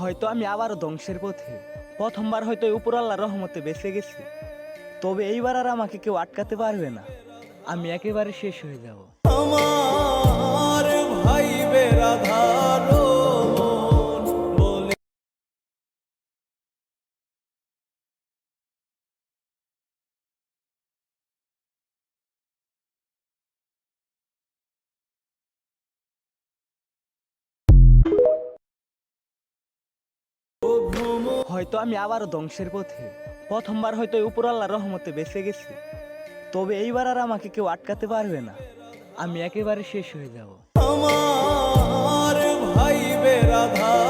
হয়তো আমি আবারও ধ্বংসের পথে। প্রথমবার হয়তো উপরআল্লাহর রহমতে বেঁচে গেছি, তবে এইবার আর আমাকে কেউ আটকাতে পারবে না। আমি একেবারে শেষ হয়ে যাব। আমার ভাই বেরাধারো মন বলে হয়তো আমি আবারও ধ্বংসের পথে। প্রথমবার হয়তো উপরআল্লাহর রহমতে বেঁচে গেছি, তবে এইবার আর আমাকে কেউ আটকাতে পারবে না। আমি একেবারে শেষ হয়ে যাব। আমার ভাই বেরাধারো